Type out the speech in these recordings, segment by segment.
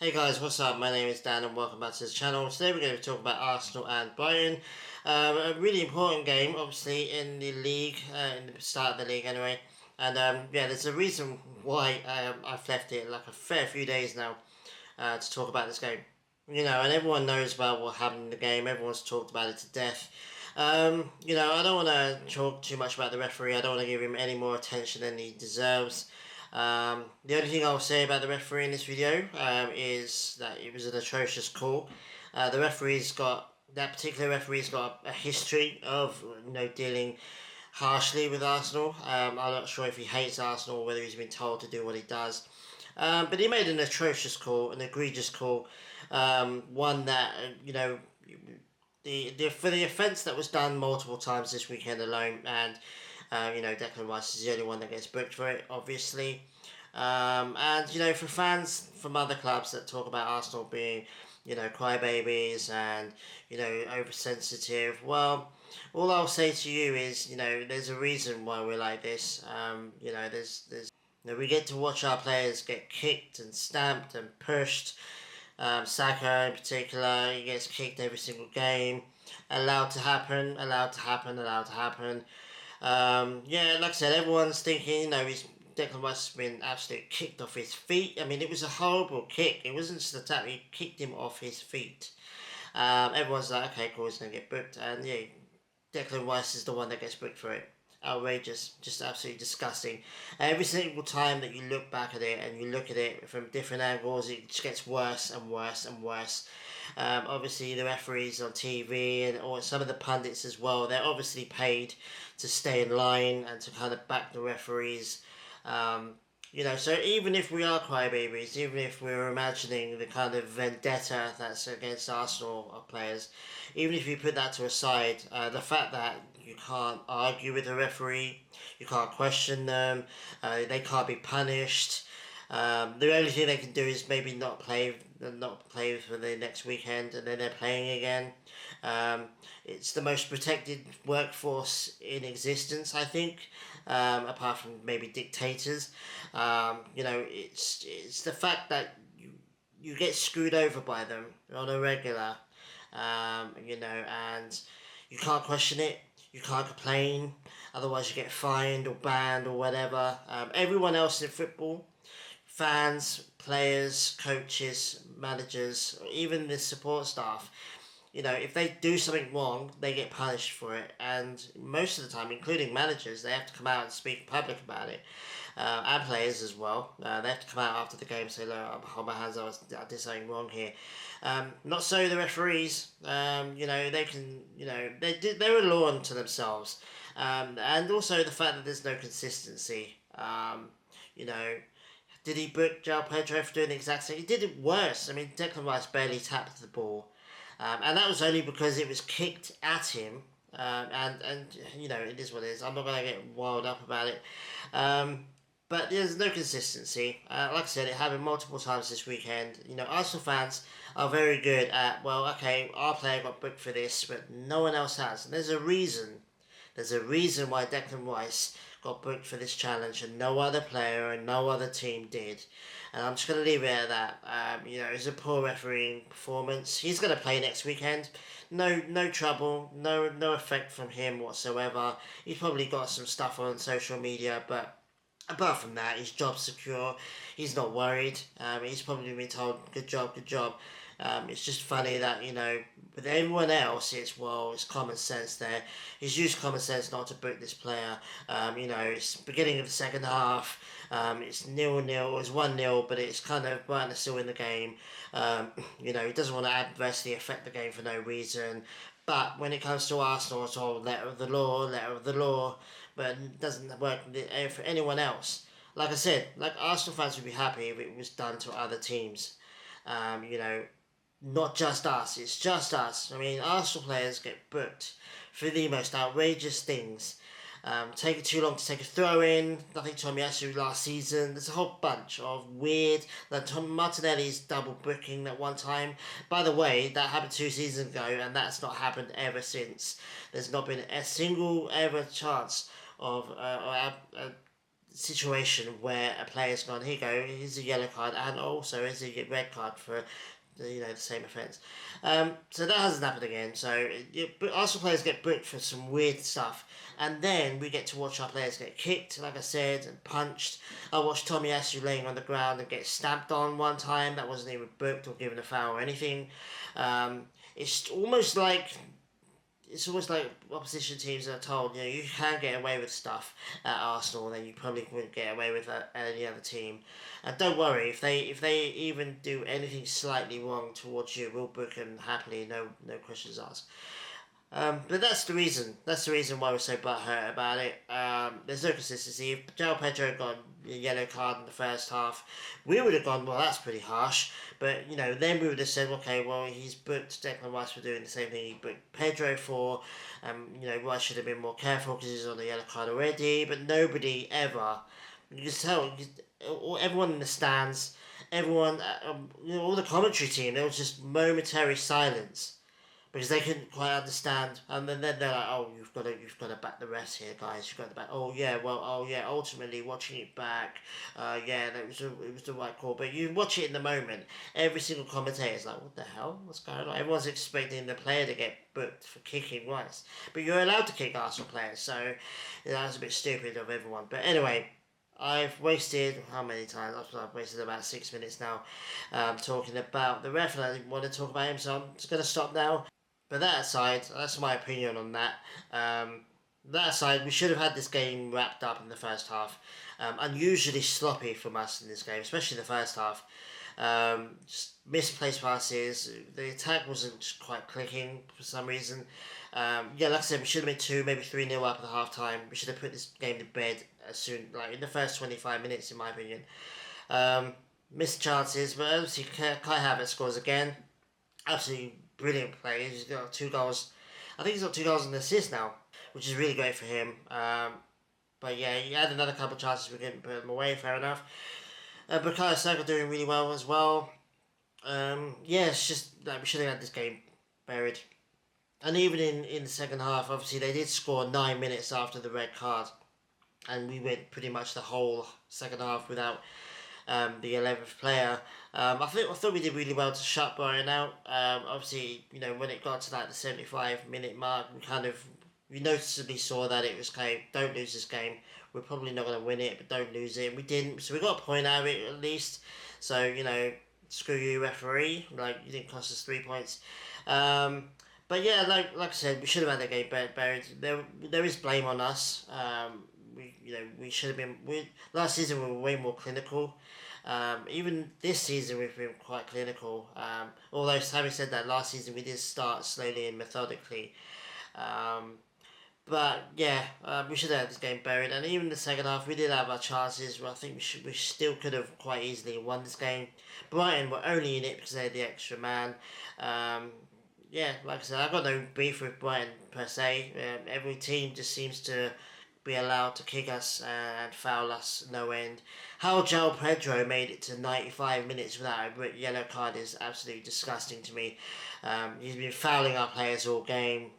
Hey guys, what's up? My name is Dan and welcome back to the channel. Today we're going to talk about Arsenal and Brighton. A really important game, obviously, in the league, in the start of the league anyway. And yeah, there's a reason why I've left it like a fair few days now to talk about this game. And everyone knows about what happened in the game. Everyone's talked about it to death. I don't want to talk too much about the referee. I don't want to give him any more attention than he deserves. The only thing I'll say about the referee in this video is that it was an atrocious call. That particular referee's got a history of dealing harshly with Arsenal. I'm not sure if he hates Arsenal or whether he's been told to do what he does. But he made an atrocious call, an egregious call, one that for the offence that was done multiple times this weekend alone, and Declan Rice is the only one that gets booked for it, obviously. And for fans from other clubs that talk about Arsenal being, crybabies and oversensitive, well, all I'll say to you is, there's a reason why we're like this. We get to watch our players get kicked and stamped and pushed. Saka in particular, he gets kicked every single game. Allowed to happen, allowed to happen, allowed to happen. Yeah, like I said, everyone's thinking, Declan Rice has been absolutely kicked off his feet. I mean, it was a horrible kick. It wasn't just a tap, he kicked him off his feet. Everyone's like, okay, cool, he's going to get booked. And yeah, Declan Rice is the one that gets booked for it. Outrageous, just absolutely disgusting. Every single time that you look back at it and you look at it from different angles, it just gets worse and worse and worse. Obviously, the referees on TV or some of the pundits as well, they're obviously paid to stay in line and to kind of back the referees. So even if we are crybabies, even if we're imagining the kind of vendetta that's against Arsenal players, even if you put that to a side, the fact that you can't argue with the referee, you can't question them, they can't be punished. The only thing they can do is maybe not play for the next weekend, and then they're playing again. It's the most protected workforce in existence, I think, apart from maybe dictators. It's the fact that you get screwed over by them on a regular, and you can't question it. You can't complain, otherwise you get fined or banned or whatever. Everyone else in football, fans, players, coaches, managers, even the support staff, if they do something wrong, they get punished for it. And most of the time, including managers, they have to come out and speak in public about it. And players as well. They have to come out after the game and say, look, I'm hold my hands, I did something wrong here. Not so the referees. They can, they're a law unto themselves. And also the fact that there's no consistency. Did he book João Pedro for doing the exact same? He did it worse. I mean, Declan Rice barely tapped the ball. And that was only because it was kicked at him. And it is what it is. I'm not going to get wild up about it. But there's no consistency. Like I said, it happened multiple times this weekend. Arsenal fans are very good at, well, okay, our player got booked for this, but no one else has. And there's a reason. There's a reason why Declan Rice got booked for this challenge and no other player and no other team did. And I'm just going to leave it at that. It was a poor refereeing performance. He's going to play next weekend. No trouble. No effect from him whatsoever. He's probably got some stuff on social media, but apart from that, his job's secure. He's not worried. He's probably been told, good job, good job. It's just funny that, with everyone else, it's common sense there. He's used common sense not to book this player. It's beginning of the second half. It's 0-0. It's 1-0, but it's kind of Brighton are still in the game. He doesn't want to adversely affect the game for no reason. But when it comes to Arsenal, it's all letter of the law. But it doesn't work for anyone else. Like I said, Arsenal fans would be happy if it was done to other teams. Not just us, it's just us. I mean, Arsenal players get booked for the most outrageous things. Taking too long to take a throw in, nothing Tomiyasu last season. There's a whole bunch of weird, like Martinelli's double booking at one time. By the way, that happened 2 seasons ago and that's not happened ever since. There's not been a single ever chance of situation where a player's gone, here you go, here's a yellow card, and also here's a red card for the same offence. So that hasn't happened again. So Arsenal players get booked for some weird stuff, and then we get to watch our players get kicked, like I said, and punched. I watched Tommy Asu laying on the ground and get stamped on one time. That wasn't even booked or given a foul or anything. Um, it's almost like opposition teams are told, you can get away with stuff at Arsenal, then you probably wouldn't get away with that at any other team. And don't worry, if they even do anything slightly wrong towards you, we'll book them happily, no questions asked. But that's the reason. That's the reason why we're so butthurt about it. There's no consistency. If João Pedro got a yellow card in the first half, we would have gone, well, that's pretty harsh. But, then we would have said, okay, well, he's booked Declan Rice for doing the same thing he booked Pedro for. Rice should have been more careful because he's on the yellow card already. But nobody ever, you can tell, everyone in the stands, everyone, all the commentary team, there was just momentary silence because they couldn't quite understand, and then they're like, "Oh, you've got to back the rest here, guys. You've got to back. Oh yeah, well, oh yeah. Ultimately, watching it back, yeah, it was the right call. But you watch it in the moment. Every single commentator is like, "What the hell? What's going on?" Everyone's expecting the player to get booked for kicking Rice, but you're allowed to kick Arsenal players, so that was a bit stupid of everyone. But anyway. I've wasted, how many times? I've wasted about 6 minutes now talking about the ref, and I didn't want to talk about him, so I'm just going to stop now. But that aside, that's my opinion on that. That aside, we should have had this game wrapped up in the first half. Unusually sloppy from us in this game, especially the first half. Just misplaced passes. The attack wasn't quite clicking for some reason. Like I said, we should have been 2, maybe 3-0 up at the half time. We should have put this game to bed as soon, like in the first 25 minutes, in my opinion. Missed chances, but obviously Kai Havertz scores again. Absolutely brilliant play. He's got 2 goals. I think he's got 2 goals and an assist now, which is really great for him. But yeah, he had another couple of chances, we couldn't put them away, fair enough. Bukayo Saka doing really well as well. It's just like we should have had this game buried. And even in the second half, obviously they did score 9 minutes after the red card, and we went pretty much the whole second half without the 11th player. I thought we did really well to shut Brian out. Obviously, when it got to like the 75-minute mark, we noticeably saw that it was don't lose this game. We're probably not going to win it, but don't lose it. And we didn't, so we got a point out of it at least. So, screw you, referee. Like, you didn't cost us 3 points. But yeah, like I said, we should have had that game buried. There is blame on us. We should have been. Last season we were way more clinical. Even this season we've been quite clinical. Although having said that, last season we did start slowly and methodically. But yeah, we should have had this game buried. And even the second half, we did have our chances. But I think we still could have quite easily won this game. Brighton were only in it because they had the extra man. Like I said, I've got no beef with Brighton per se. Every team just seems to be allowed to kick us and foul us no end. How João Pedro made it to 95 minutes without a yellow card is absolutely disgusting to me. He's been fouling our players all game,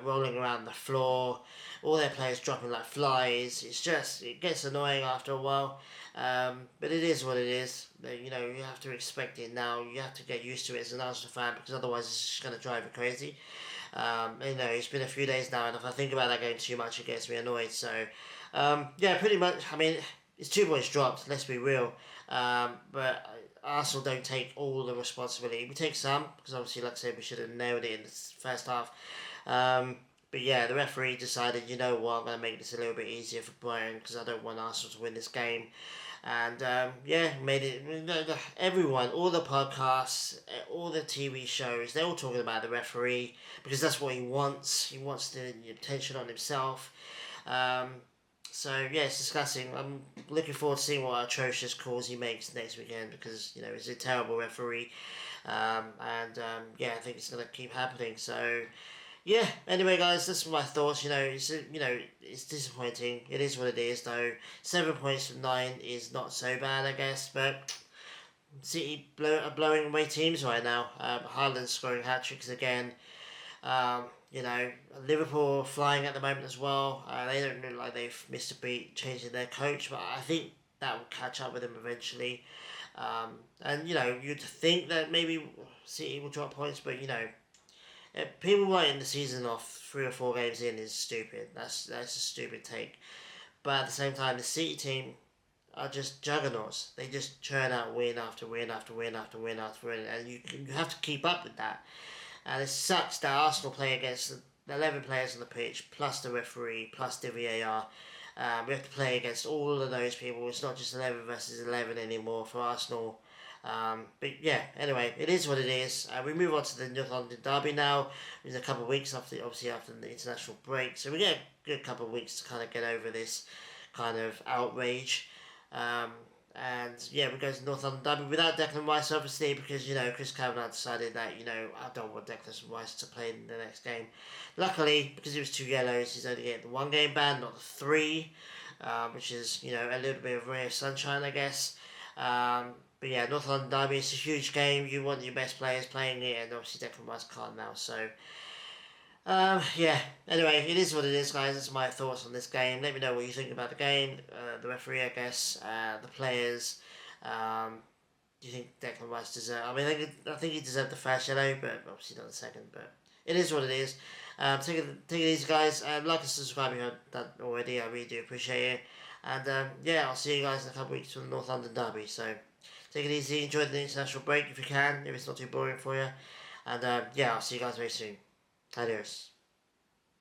rolling around the floor, all their players dropping like flies. It gets annoying after a while. But it is what it is. You have to expect it now. You have to get used to it as an Arsenal fan, because otherwise it's just going to drive you crazy. It's been a few days now, and if I think about that game too much, it gets me annoyed. So, pretty much. I mean, it's 2 points dropped. Let's be real. But Arsenal don't take all the responsibility. We take some, because obviously, like I said, we should have nailed it in the first half. But yeah, the referee decided, you know what, I'm going to make this a little bit easier for Brighton because I don't want Arsenal to win this game. And made it. Everyone, all the podcasts, all the TV shows, they're all talking about the referee because that's what he wants. He wants the attention on himself. It's disgusting. I'm looking forward to seeing what atrocious calls he makes next weekend because he's a terrible referee. I think it's going to keep happening. So. Yeah, anyway guys, that's my thoughts. It's disappointing. It is what it is though. 7 points from 9 is not so bad, I guess, but City are blowing away teams right now. Haaland's scoring hat-tricks again. You know, Liverpool are flying at the moment as well. They don't look like they've missed a beat changing their coach, but I think that will catch up with them eventually. And you know, you'd think that maybe City will drop points, but you know, people writing the season off 3 or 4 games in is stupid. That's a stupid take. But at the same time, the City team are just juggernauts. They just churn out win after win after win after win after win, and you have to keep up with that. And it sucks that Arsenal play against the 11 players on the pitch, plus the referee, plus the VAR. We have to play against all of those people. It's not just 11 versus 11 anymore for Arsenal. But yeah, anyway, it is what it is. We move on to the North London Derby now. It's a couple of weeks after, obviously after the international break, so we get a good couple of weeks to kind of get over this kind of outrage. Um, and yeah, we go to North London Derby without Declan Rice, obviously, because you know Chris Kavanagh decided that I don't want Declan Rice to play in the next game. Luckily, because it was 2 yellows, he's only getting the 1 game ban, not the 3, which is a little bit of ray of sunshine, I guess. But yeah, North London Derby, it's a huge game. You want your best players playing it, and obviously Declan Rice can't now. So, yeah, anyway, it is what it is, guys. That's my thoughts on this game. Let me know what you think about the game, the referee, I guess, the players. Do you think Declan Rice deserved? I mean, I think he deserved the first yellow, but obviously not the second. But it is what it is. Take it easy, guys. Like and subscribe if you haven't done already. I really do appreciate it. And yeah, I'll see you guys in a couple of weeks for the North London Derby. So take it easy. Enjoy the international break if you can, if it's not too boring for you. And yeah, I'll see you guys very soon. Adios.